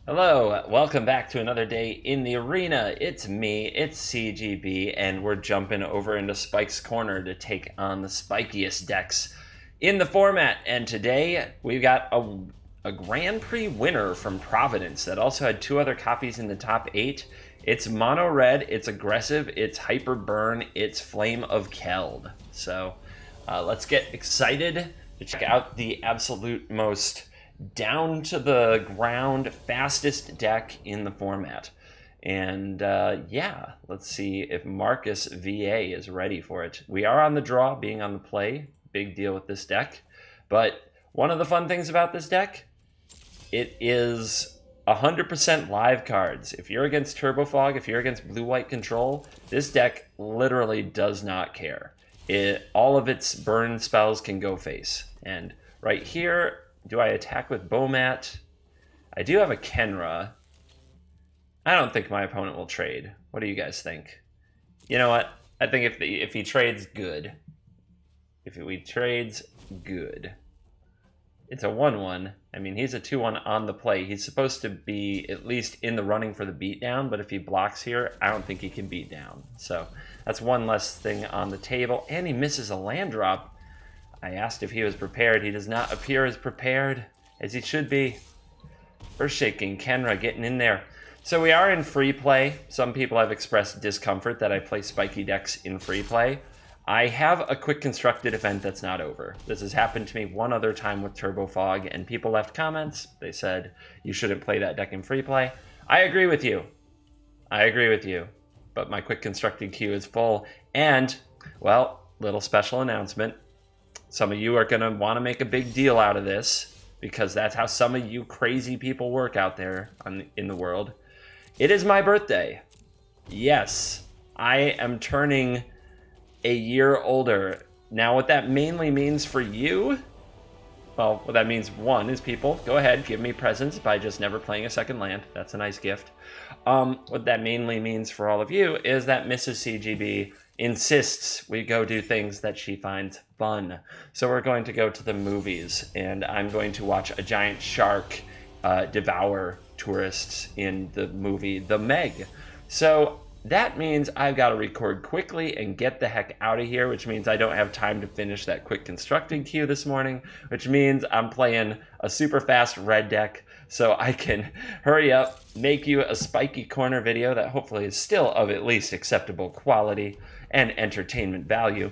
Hello, welcome back to another day in the arena. It's me, it's CGB, and we're jumping over into Spike's Corner to take on the spikiest decks in the format. And today we've got a Grand Prix winner from Providence that also had two other copies in the top 8. It's mono red, it's aggressive, it's hyper burn, it's Flame of Keld. So let's get excited to check out the absolute most down to the ground fastest deck in the format. And yeah, let's see if Marcus VA is ready for it. We are on the draw, being on the play. Big deal with this deck. But one of the fun things about this deck, it is 100% live cards. If you're against Turbo Fog, if you're against blue-white control, this deck literally does not care. All of its burn spells can go face. And right here, do I attack with Bomat? I do have a Khenra. I don't think my opponent will trade. What do you guys think? You know what? I think if he trades, good. If he trades, good. It's a 1-1. I mean, he's a 2-1 on the play. He's supposed to be at least in the running for the beatdown, but if he blocks here, I don't think he can beat down. So that's one less thing on the table. And he misses a land drop. I asked if he was prepared. He does not appear as prepared as he should be. Earthshaker Khenra getting in there. So we are in free play. Some people have expressed discomfort that I play spiky decks in free play. I have a quick constructed event that's not over. This has happened to me one other time with Turbo Fog, and people left comments. They said, you shouldn't play that deck in free play. I agree with you. I agree with you. But my quick constructed queue is full. And, well, little special announcement. Some of you are going to want to make a big deal out of this because that's how some of you crazy people work out there in the world. It is my birthday. Yes, I am turning a year older. Now, what that mainly means for you, well, what that means, one, is people, go ahead, give me presents by just never playing a second land. That's a nice gift. What that mainly means for all of you is that Mrs. CGB insists we go do things that she finds fun. So we're going to go to the movies, and I'm going to watch a giant shark devour tourists in the movie The Meg. So that means I've got to record quickly and get the heck out of here, which means I don't have time to finish that quick constructed queue this morning, which means I'm playing a super fast red deck so I can hurry up, make you a spiky corner video that hopefully is still of at least acceptable quality and entertainment value.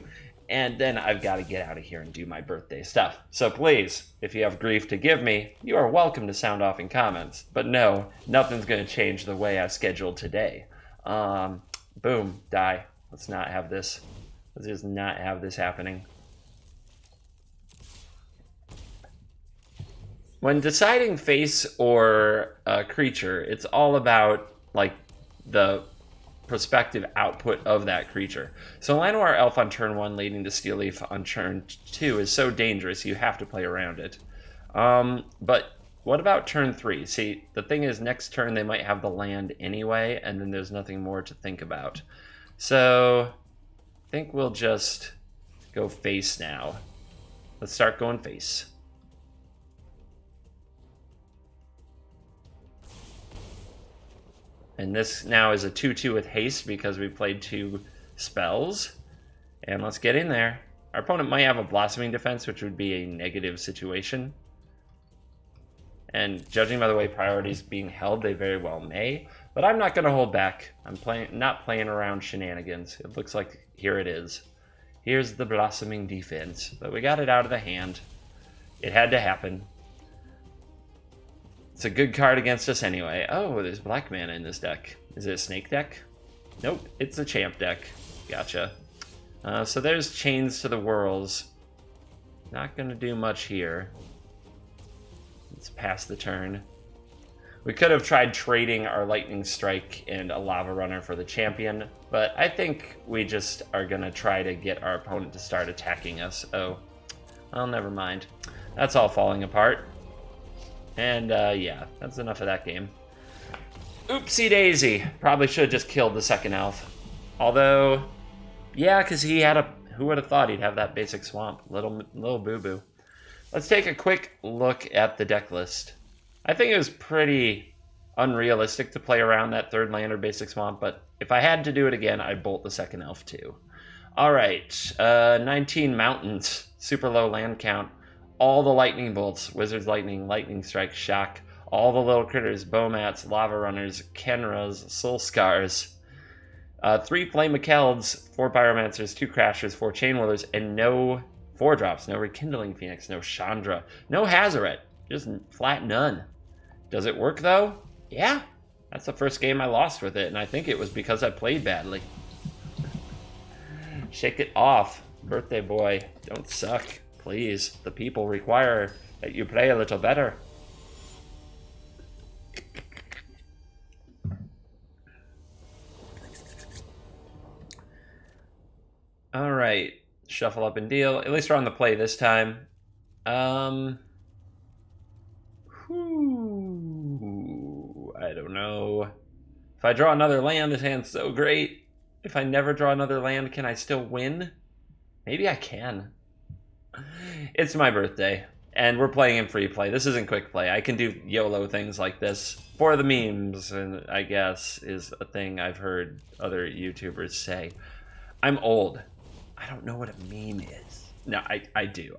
And then I've got to get out of here and do my birthday stuff. So please, if you have grief to give me, you are welcome to sound off in comments. But no, nothing's going to change the way I've scheduled today. Boom, die. Let's not have this. Let's just not have this happening. When deciding face or creature, it's all about like the prospective output of that creature. So Llanowar Elf on turn 1 leading to Steel Leaf on turn 2 is so dangerous you have to play around it. But what about turn 3? See, the thing is next turn they might have the land anyway, and then there's nothing more to think about. So I think we'll just go face now. Let's start going face. And this now is a 2-2 with haste because we played 2 spells. And let's get in there. Our opponent might have a Blossoming Defense, which would be a negative situation. And judging by the way priorities being held, they very well may. But I'm not going to hold back. I'm not playing around shenanigans. It looks like here it is. Here's the Blossoming Defense. But we got it out of the hand. It had to happen. It's a good card against us anyway. Oh, there's black mana in this deck. Is it a snake deck? Nope, it's a champ deck. Gotcha. So there's Chains to the Whirls. Not going to do much here. Let's pass the turn. We could have tried trading our Lightning Strike and a Lava Runner for the champion, but I think we just are going to try to get our opponent to start attacking us. Oh, well, never mind. That's all falling apart. And yeah, that's enough of that game. Oopsie daisy. Probably should have just killed the second elf. Although, yeah, because he had a... Who would have thought he'd have that basic swamp? Little boo-boo. Let's take a quick look at the deck list. I think it was pretty unrealistic to play around that third land or basic swamp, but if I had to do it again, I'd bolt the second elf too. All right, 19 mountains, super low land count. All the lightning bolts, Wizard's Lightning, Lightning Strike, Shock, all the little critters, Bomats, Lavarunners, Khenras, Soul-Scars, 3 Flame of Kelds, 4 Pyromancers, 2 Crashers, 4 Chainwhirlers, and no 4-drops, no Rekindling Phoenix, no Chandra, no Hazoret, just flat none. Does it work though? Yeah, that's the first game I lost with it, and I think it was because I played badly. Shake it off, birthday boy, don't suck. Please, the people require that you play a little better. All right, shuffle up and deal. At least we're on the play this time. I don't know. If I draw another land, this hand's so great. If I never draw another land, can I still win? Maybe I can. It's my birthday, and we're playing in free play. This isn't quick play. I can do YOLO things like this for the memes, and I guess is a thing I've heard other YouTubers say. I'm old. I don't know what a meme is. No, I do.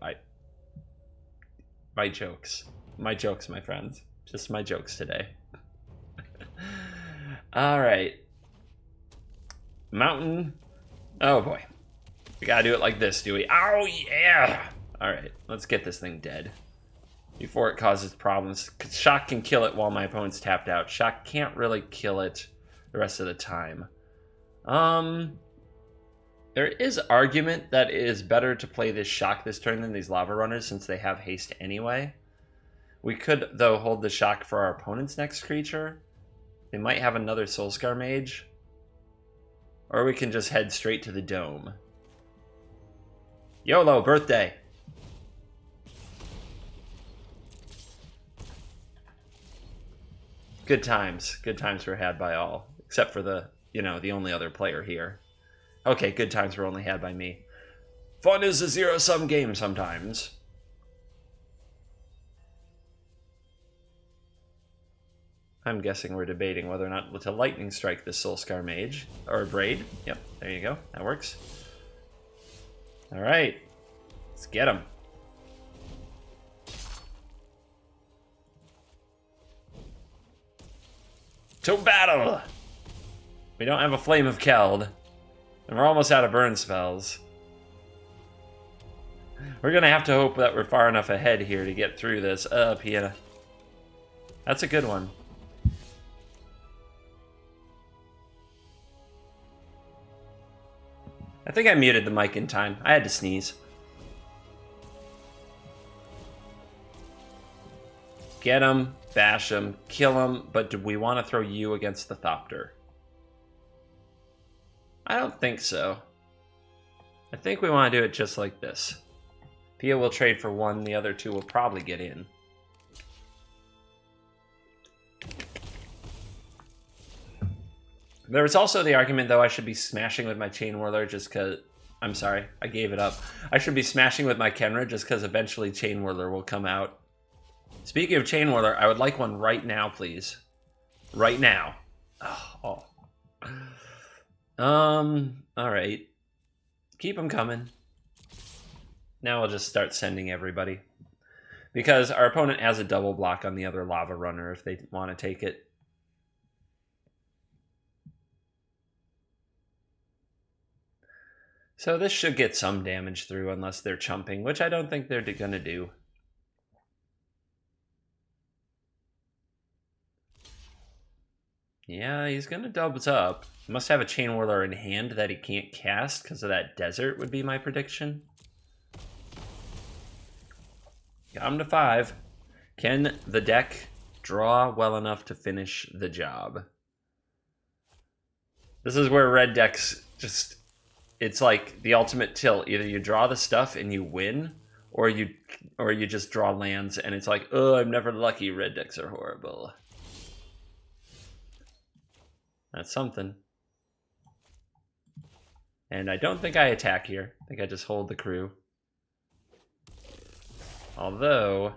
My jokes, my friends. Just my jokes today. All right. Mountain. Oh boy. We gotta do it like this, do we? Oh yeah! Alright, let's get this thing dead before it causes problems. Shock can kill it while my opponent's tapped out. Shock can't really kill it the rest of the time. There is argument that it is better to play this Shock this turn than these Lavarunners since they have haste anyway. We could, though, hold the Shock for our opponent's next creature. They might have another Soul-Scar Mage. Or we can just head straight to the dome. YOLO, birthday! Good times were had by all. Except for the, the only other player here. Okay, good times were only had by me. Fun is a zero-sum game sometimes. I'm guessing we're debating whether or not to lightning strike this Soul-Scar Mage. Or Braid. Yep, there you go. That works. Alright. Let's get him. To battle! We don't have a Flame of Keld. And we're almost out of burn spells. We're gonna have to hope that we're far enough ahead here to get through this. Pieta. That's a good one. I think I muted the mic in time. I had to sneeze. Get him, bash him, kill him, but do we want to throw you against the Thopter? I don't think so. I think we want to do it just like this. Pia will trade for one, the other two will probably get in. There was also the argument, though, I should be smashing with my Chainwhirler just because... I'm sorry, I gave it up. I should be smashing with my Khenra just because eventually Chainwhirler will come out. Speaking of Chainwhirler, I would like one right now, please. Right now. Oh. Alright. Keep them coming. Now I'll just start sending everybody. Because our opponent has a double block on the other Lavarunner if they want to take it. So this should get some damage through unless they're chumping, which I don't think they're going to do. Yeah, he's going to dubs up. Must have a Chainwhirler in hand that he can't cast because of that desert would be my prediction. Got him to 5. Can the deck draw well enough to finish the job? This is where red decks just... It's like the ultimate tilt. Either you draw the stuff and you win, or you just draw lands and it's like, oh, I'm never lucky. Red decks are horrible. That's something. And I don't think I attack here. I think I just hold the crew. Although,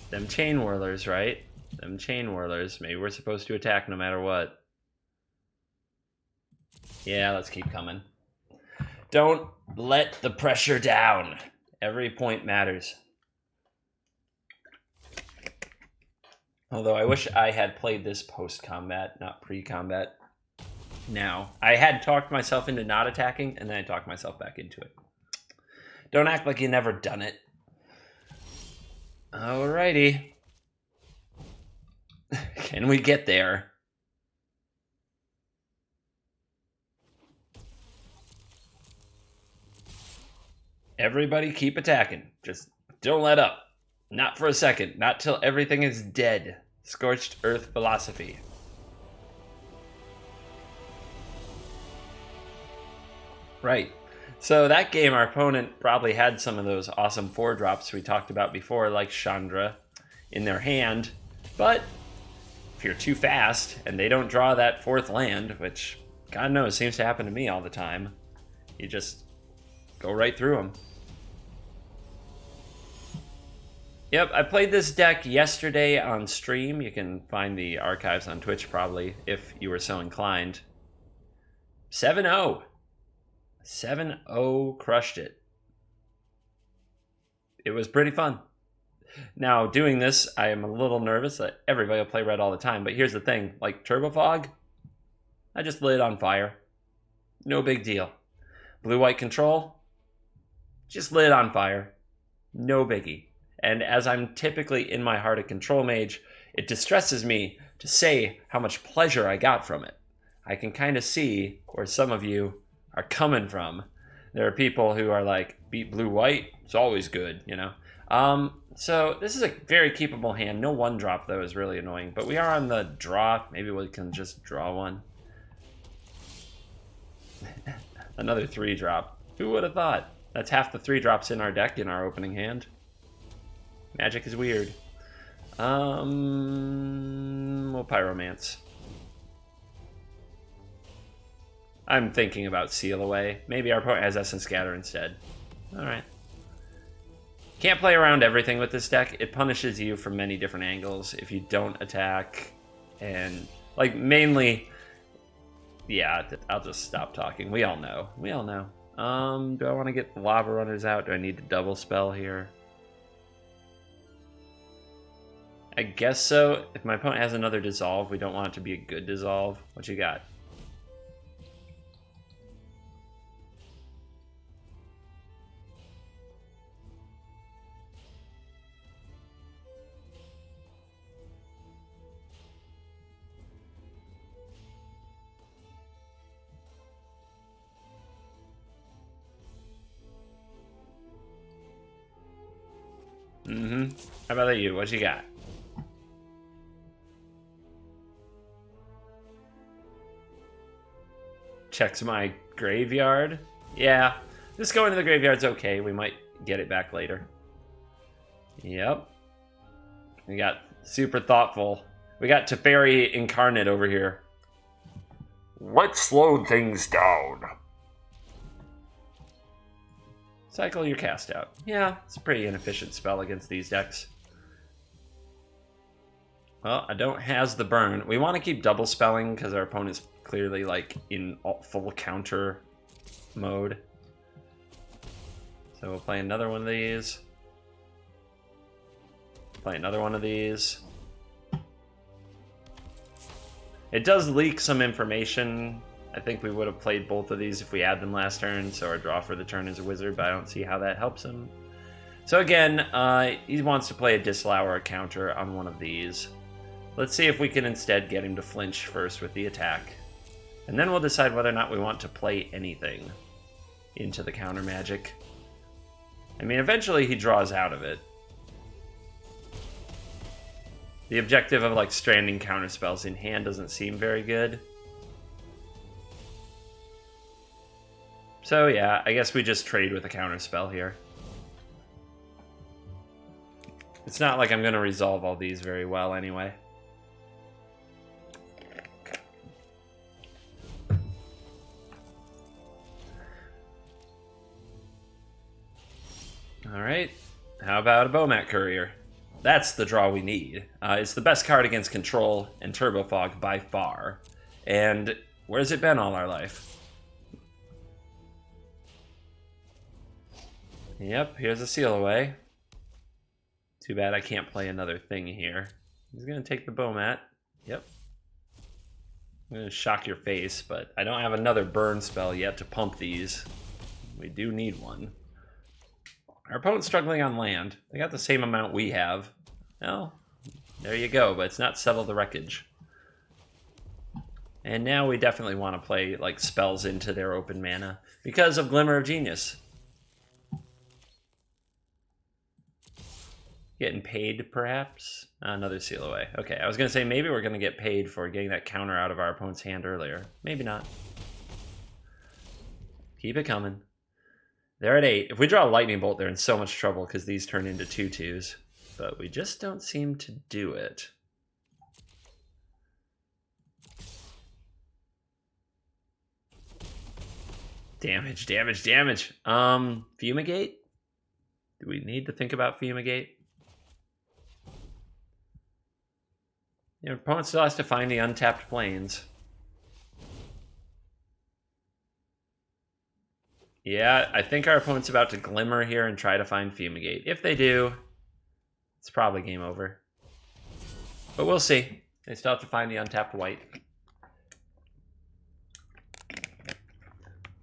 them Chainwhirlers, right? Them Chainwhirlers. Maybe we're supposed to attack no matter what. Yeah, let's keep coming. Don't let the pressure down. Every point matters. Although I wish I had played this post-combat, not pre-combat. Now, I had talked myself into not attacking, and then I talked myself back into it. Don't act like you never done it. Alrighty. Can we get there? Everybody keep attacking. Just don't let up. Not for a second. Not till everything is dead. Scorched Earth philosophy. Right. So that game, our opponent probably had some of those awesome 4-drops we talked about before, like Chandra, in their hand. But if you're too fast and they don't draw that 4th land, which God knows seems to happen to me all the time, you just go right through them. Yep, I played this deck yesterday on stream. You can find the archives on Twitch probably, if you were so inclined. 7-0. 7-0 crushed it. It was pretty fun. Now, doing this, I am a little nervous that everybody will play red all the time, but here's the thing. Like Turbo Fog, I just lit it on fire. No big deal. Blue-white control, just lit it on fire. No biggie. And as I'm typically in my heart a control mage, it distresses me to say how much pleasure I got from it. I can kind of see where some of you are coming from. There are people who are like, beat blue-white, it's always good, you know? So this is a very keepable hand. No 1-drop, though, is really annoying. But we are on the draw. Maybe we can just draw one. Another 3-drop. Who would have thought? That's half the 3-drops in our deck in our opening hand. Magic is weird. We'll Pyromance. I'm thinking about Seal Away. Maybe our opponent has Essence Scatter instead. Alright. Can't play around everything with this deck. It punishes you from many different angles if you don't attack. And, like, mainly... Yeah, I'll just stop talking. We all know. We all know. Do I want to get the Lavarunners out? Do I need to double spell here? I guess so. If my opponent has another dissolve, we don't want it to be a good dissolve. What you got? How about you? What you got? Checks my graveyard. Yeah, just going to the graveyard's okay. We might get it back later. Yep. We got super thoughtful. We got Teferi Incarnate over here. Let's slow things down. Cycle your cast out. Yeah, it's a pretty inefficient spell against these decks. Well, I don't has the burn. We want to keep double spelling because our opponent's clearly like in full counter mode. So we'll play another one of these. Play another one of these. It does leak some information. I think we would have played both of these if we had them last turn, so our draw for the turn is a wizard, but I don't see how that helps him. So again, he wants to play a disallow or a counter on one of these. Let's see if we can instead get him to flinch first with the attack. And then we'll decide whether or not we want to play anything into the counter magic. I mean, eventually he draws out of it. The objective of like stranding counter spells in hand doesn't seem very good. So yeah, I guess we just trade with a counter spell here. It's not like I'm going to resolve all these very well anyway. Alright, how about a Bomat Courier? That's the draw we need. It's the best card against Control and Turbo Fog by far. And where's it been all our life? Yep, here's a Seal Away. Too bad I can't play another thing here. He's going to take the Bomat. Yep. I'm going to shock your face, but I don't have another burn spell yet to pump these. We do need one. Our opponent's struggling on land. They got the same amount we have. Well, there you go, but it's not Settle the Wreckage. And now we definitely want to play like spells into their open mana because of Glimmer of Genius. Getting paid, perhaps? Another Seal Away. Okay, I was going to say maybe we're going to get paid for getting that counter out of our opponent's hand earlier. Maybe not. Keep it coming. They're at 8. If we draw a Lightning Bolt, they're in so much trouble because these turn into 2/2s. But we just don't seem to do it. Damage, damage, damage. Fumigate? Do we need to think about Fumigate? Your opponent still has to find the untapped plains. Yeah, I think our opponent's about to Glimmer here and try to find Fumigate. If they do, it's probably game over. But we'll see. They still have to find the untapped white.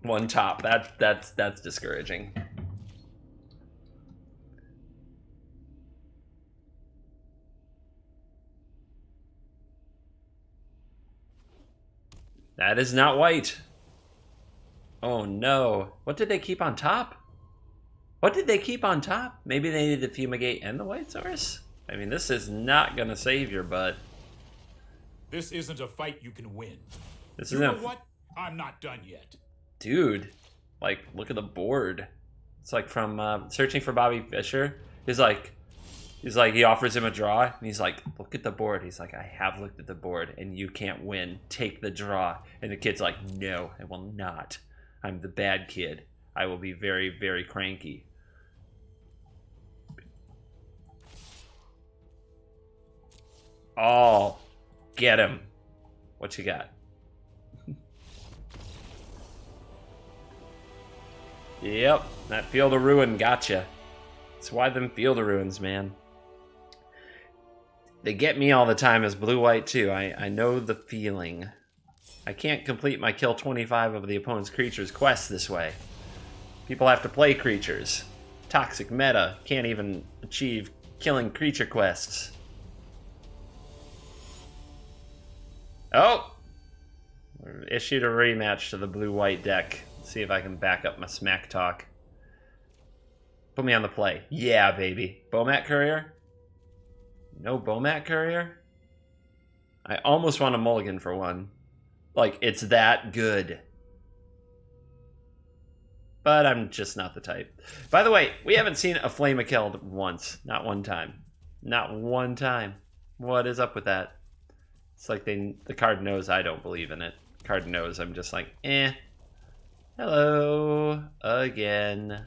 One top. That's discouraging. That is not white. Oh no. What did they keep on top? What did they keep on top? Maybe they needed the Fumigate and the White Source? I mean, this is not going to save your butt. This isn't a fight you can win. This you isn't know what? I'm not done yet. Dude, like, look at the board. It's like from Searching for Bobby Fischer. He's like, he offers him a draw, and he's like, look at the board. He's like, I have looked at the board, and you can't win. Take the draw. And the kid's like, no, I will not. I'm the bad kid. I will be very, very cranky. Oh, get him. What you got? Yep, that Field of Ruin gotcha. That's why them Field of Ruins, man. They get me all the time as blue-white, too. I know the feeling. I can't complete my kill 25 of the opponent's creatures quest this way. People have to play creatures. Toxic meta. Can't even achieve killing creature quests. Oh! Issued a rematch to the blue-white deck. Let's see if I can back up my smack talk. Put me on the play. Yeah, baby. Bomat Courier? No Bomat Courier? I almost want a mulligan for one. Like, it's that good. But I'm just not the type. By the way, we haven't seen a Flame of Keld once. Not one time. Not one time. What is up with that? It's like the card knows I don't believe in it. The card knows I'm just like, eh. Hello. Again.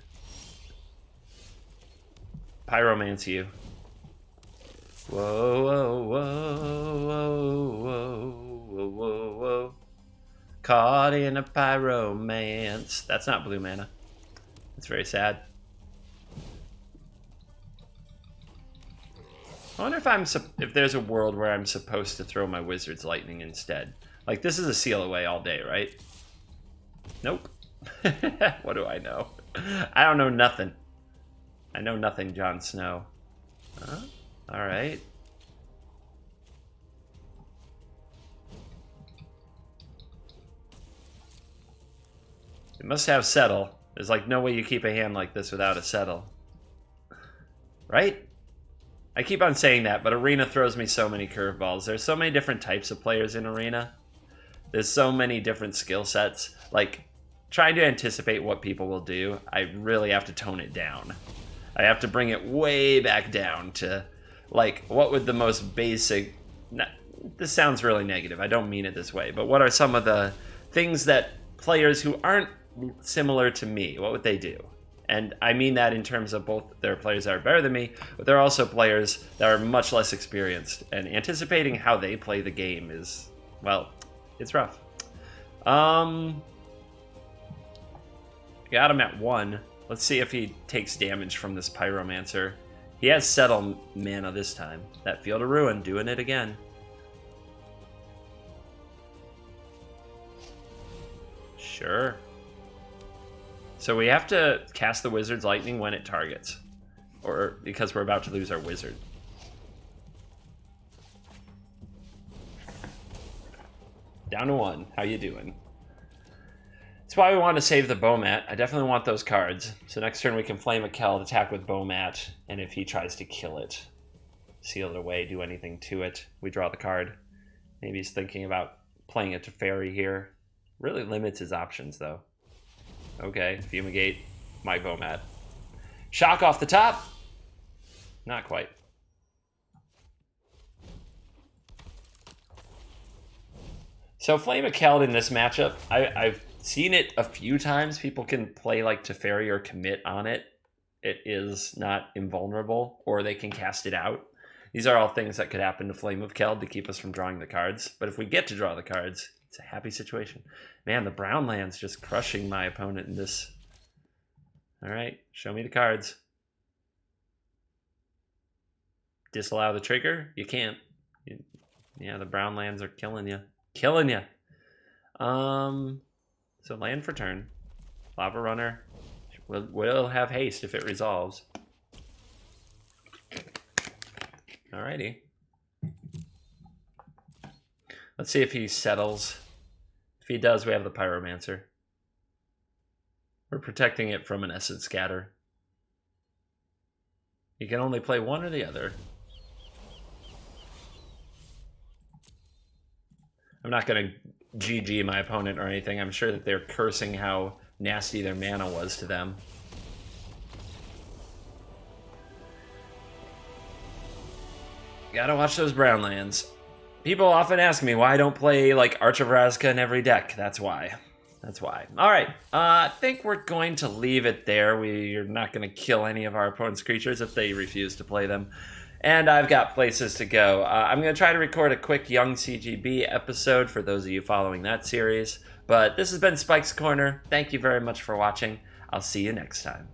Pyromance you. Whoa, whoa, whoa, whoa, whoa, whoa, whoa, whoa. Caught in a Pyromance. That's not blue mana. That's very sad. I wonder if there's a world where I'm supposed to throw my Wizard's Lightning instead. Like, this is a Seal Away all day, right? Nope. What do I know? I don't know nothing. I know nothing, Jon Snow. Huh? All right. It must have Settle. There's like no way you keep a hand like this without a Settle. Right? I keep on saying that, but Arena throws me so many curveballs. There's so many different types of players in Arena. There's so many different skill sets. Like, trying to anticipate what people will do, I really have to tone it down. I have to bring it way back down to, like, what would the most basic... This sounds really negative. I don't mean it this way. But what are some of the things that players who aren't similar to me, what would they do? And I mean that in terms of both there are players that are better than me, but there are also players that are much less experienced. And anticipating how they play the game is, well, it's rough. Got him at 1. Let's see if he takes damage from this Pyromancer. He has Settle mana this time. That Field of Ruin, doing it again. Sure. So we have to cast the Wizard's Lightning when it targets. Or because we're about to lose our Wizard. Down to 1. How you doing? That's why we want to save the Bomat. I definitely want those cards. So next turn we can Flame of Keld, attack with Bomat, and if he tries to kill it, seal it away, do anything to it, we draw the card. Maybe he's thinking about playing a Teferi here. Really limits his options, though. Okay, Fumigate, my Bomat. Shock off the top. Not quite. So Flame of Keld in this matchup, I've seen it a few times. People can play like Teferi or commit on it. It is not invulnerable, or they can cast it out. These are all things that could happen to Flame of Keld to keep us from drawing the cards. But if we get to draw the cards, it's a happy situation. Man, the brown land's just crushing my opponent in this. All right, show me the cards. Disallow the trigger? You can't. Yeah, the brown lands are killing you. Killing you. So land for turn. Lavarunner will have haste if it resolves. Alrighty. Let's see if he settles. If he does, we have the Pyromancer. We're protecting it from an Essence Scatter. You can only play one or the other. I'm not going to GG my opponent or anything. I'm sure that they're cursing how nasty their mana was to them. Gotta watch those brown lands. People often ask me why I don't play like Arch of Razka in every deck. That's why. That's why. All right. I think we're going to leave it there. We're not going to kill any of our opponent's creatures if they refuse to play them. And I've got places to go. I'm going to try to record a quick Young CGB episode for those of you following that series. But this has been Spike's Corner. Thank you very much for watching. I'll see you next time.